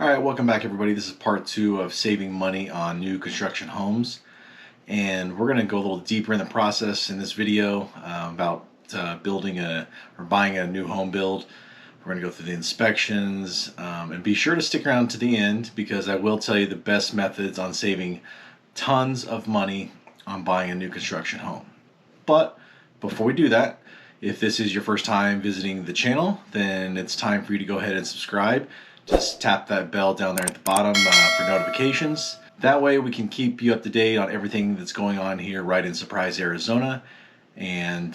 All right, welcome back everybody. This is part two of saving money on new construction homes. And we're gonna go a little deeper in the process in this video about building or buying a new home build. We're gonna go through the inspections and be sure to stick around to the end because I will tell you the best methods on saving tons of money on buying a new construction home. But before we do that, if this is your first time visiting the channel, then it's time for you to go ahead and subscribe. Just tap that bell down there at the bottom for notifications. That way we can keep you up to date on everything that's going on here right in Surprise, Arizona. And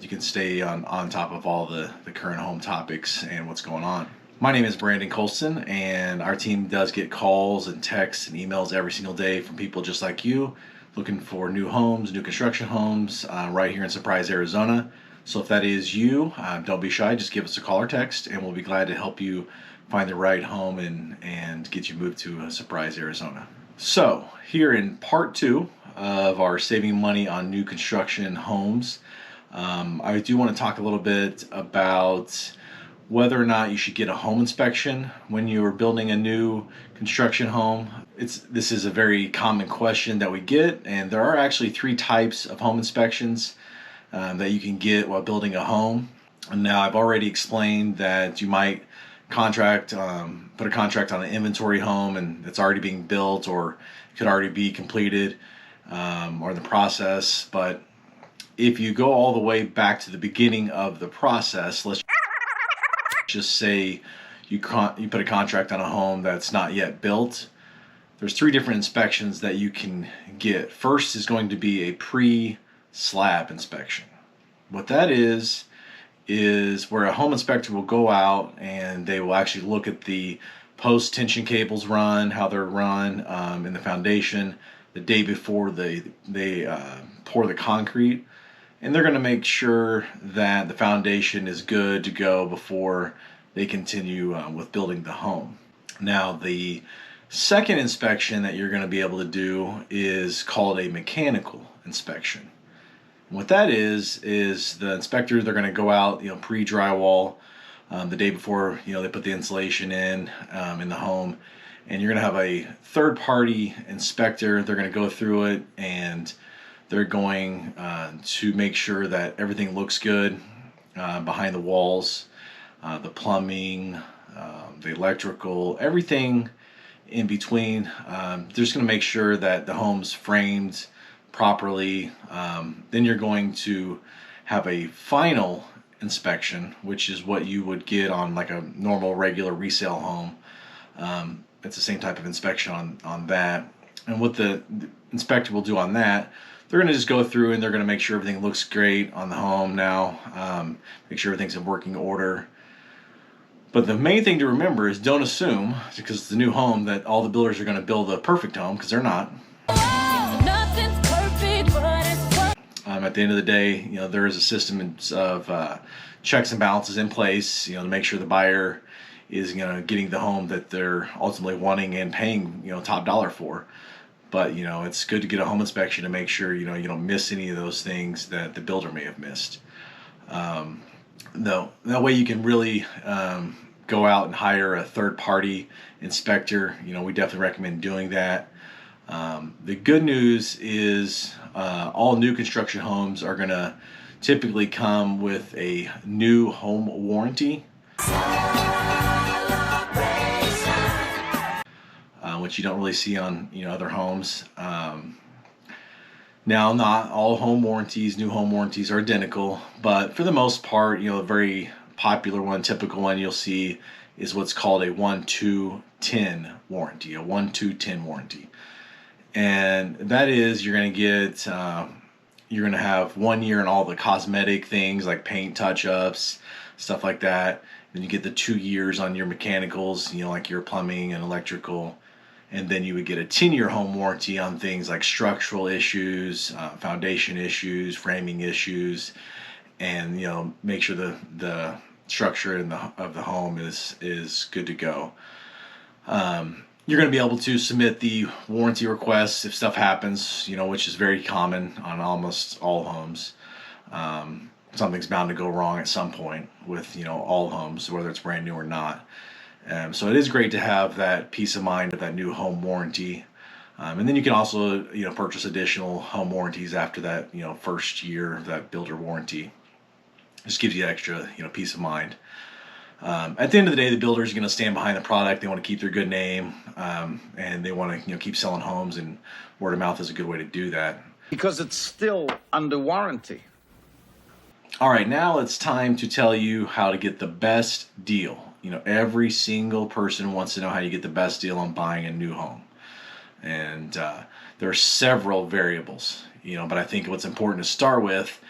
you can stay on top of all the current home topics and what's going on. My name is Brandon Colston, and our team does get calls and texts and emails every single day from people just like you looking for new homes, new construction homes right here in Surprise, Arizona. So if that is you, don't be shy, just give us a call or text and we'll be glad to help you find the right home and get you moved to Surprise, Arizona. So here in part two of our saving money on new construction homes, I do want to talk a little bit about whether or not you should get a home inspection when you are building a new construction home. This is a very common question that we get, and there are actually three types of home inspections that you can get while building a home. And now I've already explained that you might put a contract on an inventory home and it's already being built or could already be completed or in the process. But if you go all the way back to the beginning of the process, let's just say you put a contract on a home that's not yet built, there's three different inspections that you can get. First is going to be a pre-slab inspection. What that is where a home inspector will go out and they will actually look at the post tension cables run, how they're run in the foundation the day before they pour the concrete, and they're going to make sure that the foundation is good to go before they continue with building the home. Now the second inspection that you're going to be able to do is called a mechanical inspection. What that is the inspector, they're going to go out, pre-drywall the day before, they put the insulation in the home, and you're going to have a third-party inspector. They're going to go through it and they're going to make sure that everything looks good behind the walls, the plumbing, the electrical, everything in between. They're just going to make sure that the home's framed properly. Then you're going to have a final inspection, which is what you would get on like a normal regular resale home. It's the same type of inspection on that. And what the inspector will do on that, they're going to just go through and they're going to make sure everything looks great on the home now, make sure everything's in working order. But the main thing to remember is don't assume, because it's a new home, that all the builders are going to build a perfect home, because they're not. At the end of the day, there is a system of checks and balances in place, to make sure the buyer is, getting the home that they're ultimately wanting and paying, top dollar for. But, it's good to get a home inspection to make sure, you don't miss any of those things that the builder may have missed. No, that way you can really go out and hire a third-party inspector. We definitely recommend doing that. The good news is all new construction homes are going to typically come with a new home warranty, which you don't really see on other homes. Now, not all new home warranties are identical, but for the most part, a very popular one, typical one you'll see is what's called a 1-2-10 warranty, a 1-2-10 warranty. And that is, you're going to have 1 year in all the cosmetic things like paint touch-ups, stuff like that. Then you get the 2 years on your mechanicals, like your plumbing and electrical. And then you would get a 10-year home warranty on things like structural issues, foundation issues, framing issues, and make sure the structure of the home is good to go. You're going to be able to submit the warranty requests if stuff happens, which is very common on almost all homes. Something's bound to go wrong at some point with, all homes, whether it's brand new or not. So it is great to have that peace of mind of that new home warranty. And then you can also, purchase additional home warranties after that, first year of that builder warranty. Just gives you extra, peace of mind. At the end of the day, the builder is going to stand behind the product. They want to keep their good name, and they want to, keep selling homes. And word of mouth is a good way to do that. Because it's still under warranty. All right, now it's time to tell you how to get the best deal. Every single person wants to know how you get the best deal on buying a new home. And there are several variables, but I think what's important to start with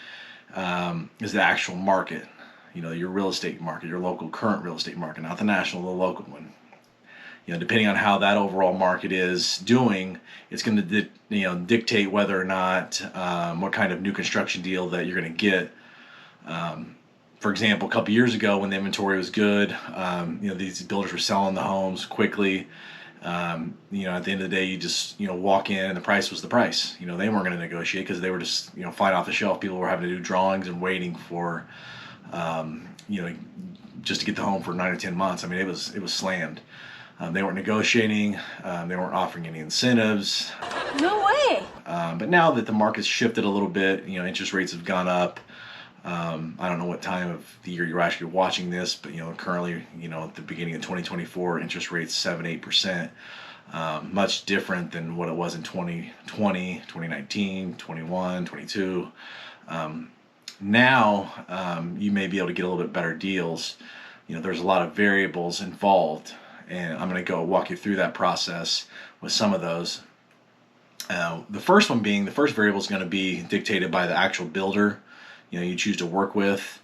is the actual market. Your real estate market, your local current real estate market, not the national, the local one. Depending on how that overall market is doing, it's going to dictate whether or not what kind of new construction deal that you're going to get. For example, a couple years ago when the inventory was good, these builders were selling the homes quickly. At the end of the day, you just walk in and the price was the price. They weren't going to negotiate because they were just flying off the shelf. People were having to do drawings and waiting for just to get the home for 9 or 10 months. I mean, it was slammed. They weren't negotiating. They weren't offering any incentives. No way. But now that the market's shifted a little bit, interest rates have gone up. I don't know what time of the year you're actually watching this, but currently, at the beginning of 2024, interest rates 7-8%, much different than what it was in 2020, 2019, 21, 22. Now, you may be able to get a little bit better deals. There's a lot of variables involved, and I'm going to go walk you through that process with some of those. The first variable is going to be dictated by the actual builder you choose to work with.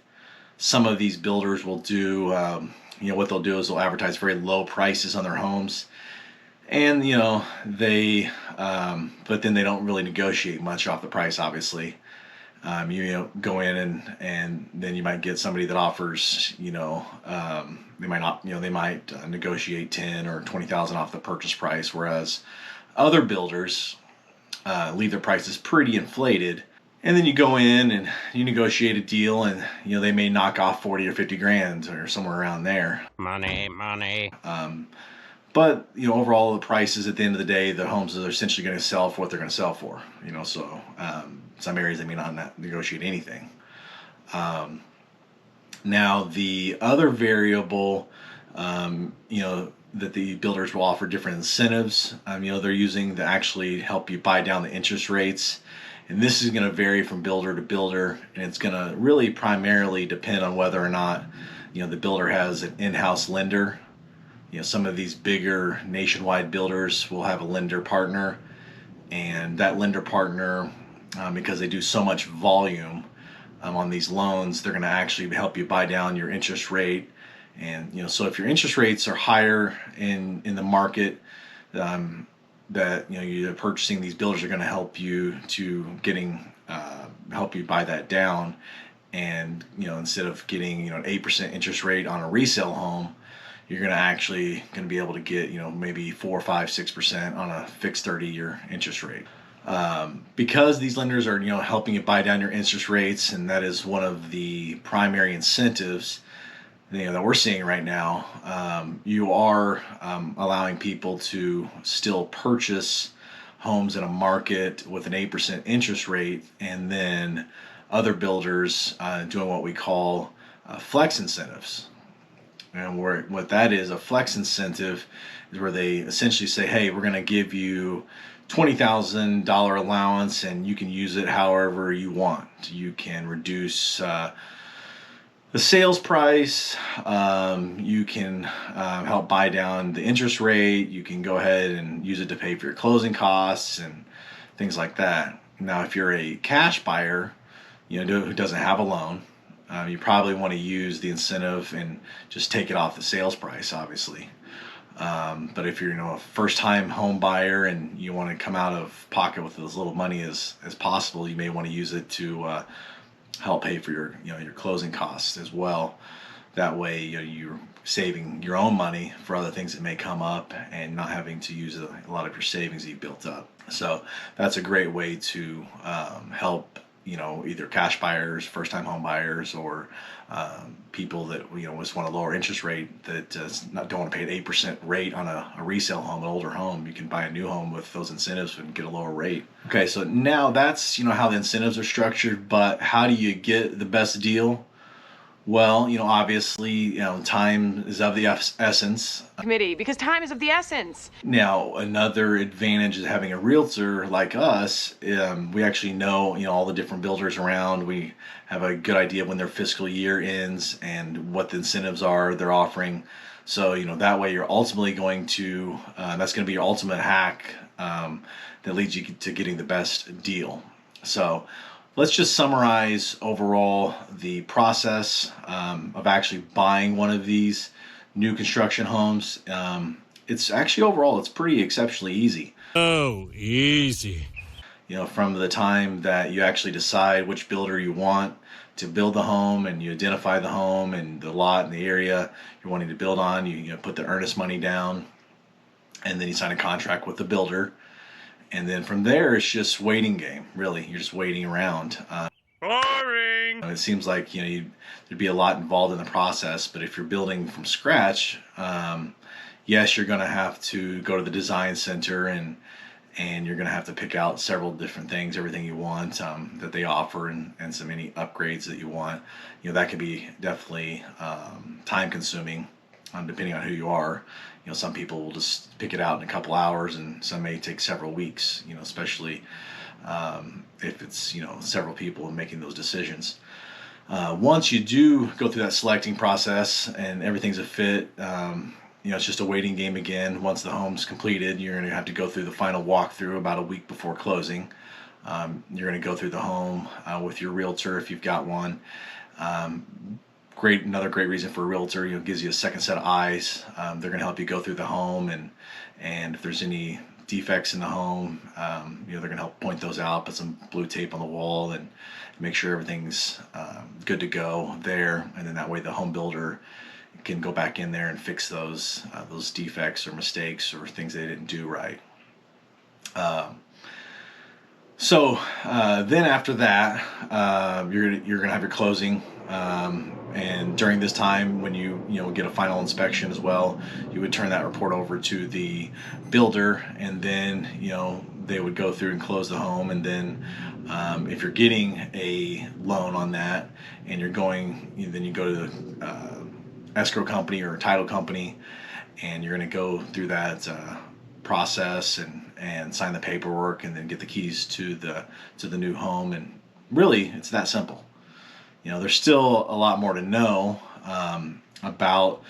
Some of these builders will do, what they'll do is they'll advertise very low prices on their homes, and but then they don't really negotiate much off the price. Obviously, go in and then you might get somebody that offers, they might not, they might negotiate 10 or 20,000 off the purchase price, whereas other builders leave their prices pretty inflated. And then you go in and you negotiate a deal, and they may knock off 40 or 50 grand or somewhere around there. Money. But overall, the prices at the end of the day, the homes are essentially going to sell for what they're going to sell for. So some areas they may not negotiate anything. Now the other variable, that the builders will offer different incentives. They're using to actually help you buy down the interest rates. And this is going to vary from builder to builder, and it's going to really primarily depend on whether or not the builder has an in-house lender. Some of these bigger nationwide builders will have a lender partner, and that lender partner, because they do so much volume on these loans, they're going to actually help you buy down your interest rate. And so if your interest rates are higher in the market, that you're purchasing, these builders are going to help you to help you buy that down. And instead of getting an 8% interest rate on a resale home, you're going to be able to get maybe 4, 5, 6% on a fixed 30-year interest rate. Because these lenders are helping you buy down your interest rates, and that is one of the primary incentives that we're seeing right now. You are allowing people to still purchase homes in a market with an 8% interest rate, and then other builders doing what we call flex incentives. And what that is, a flex incentive is where they essentially say, hey, we're going to give you $20,000 allowance, and you can use it however you want. You can reduce the sales price, you can help buy down the interest rate, you can go ahead and use it to pay for your closing costs and things like that. Now, if you're a cash buyer, who doesn't have a loan, you probably want to use the incentive and just take it off the sales price, obviously. But if you're a first-time home buyer and you want to come out of pocket with as little money as possible, you may want to use it to help pay for your closing costs as well. That way, you're saving your own money for other things that may come up and not having to use a lot of your savings that you built up. So that's a great way to help either cash buyers, first-time home buyers, or people that just want a lower interest rate that don't want to pay an 8% rate on a resale home, an older home. You can buy a new home with those incentives and get a lower rate. Okay, so now that's how the incentives are structured, but how do you get the best deal? Well, obviously, time is of the essence. Committee, because time is of the essence. Now, another advantage of having a realtor like us, we actually know, all the different builders around. We have a good idea when their fiscal year ends and what the incentives are they're offering. So, that way you're ultimately going to, that's going to be your ultimate hack that leads you to getting the best deal. So, let's just summarize overall the process of actually buying one of these new construction homes. It's actually overall, it's pretty exceptionally easy. Oh, easy. From the time that you actually decide which builder you want to build the home, and you identify the home and the lot and the area you're wanting to build on, you put the earnest money down, and then you sign a contract with the builder. And then from there, it's just waiting game. Really, you're just waiting around. Boring. It seems like there'd be a lot involved in the process, but if you're building from scratch, yes, you're going to have to go to the design center and you're going to have to pick out several different things, everything you want that they offer, and some any upgrades that you want. That could be definitely time consuming, depending on who you are. Some people will just pick it out in a couple hours, and some may take several weeks, especially if it's, several people making those decisions. Once you do go through that selecting process and everything's a fit, it's just a waiting game again. Once the home's completed, you're going to have to go through the final walkthrough about a week before closing. You're going to go through the home with your realtor if you've got one. Another great reason for a realtor, gives you a second set of eyes. They're going to help you go through the home, and if there's any defects in the home, they're going to help point those out, put some blue tape on the wall, and make sure everything's good to go there. And then that way the home builder can go back in there and fix those defects or mistakes or things they didn't do right. So then after that, you're gonna have your closing, and during this time, when you get a final inspection as well, you would turn that report over to the builder, and then they would go through and close the home. And then if you're getting a loan on that, and then you go to the escrow company or title company, and you're going to go through that process and sign the paperwork, and then get the keys to the new home. And really, it's that simple. There's still a lot more to know about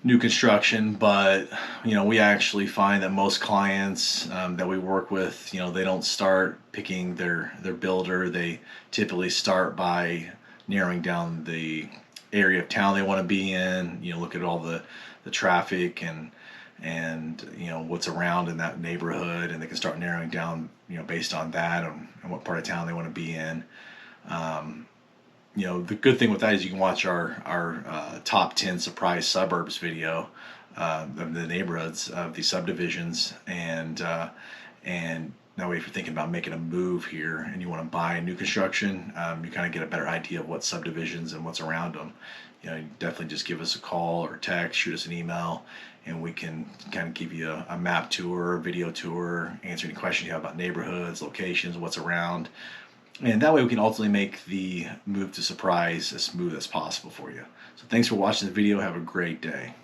new construction, but we actually find that most clients that we work with, they don't start picking their builder. They typically start by narrowing down the area of town they want to be in. Look at all the traffic and what's around in that neighborhood, and they can start narrowing down based on that, and what part of town they want to be in. The good thing with that is you can watch our top 10 surprise suburbs video of the neighborhoods of these subdivisions, and that way if you're thinking about making a move here and you want to buy new construction, you kind of get a better idea of what subdivisions and what's around them. You definitely just give us a call or text, shoot us an email, and we can kind of give you a map tour, a video tour, answer any questions you have about neighborhoods, locations, what's around. And that way we can ultimately make the move to Surprise as smooth as possible for you. So thanks for watching the video. Have a great day.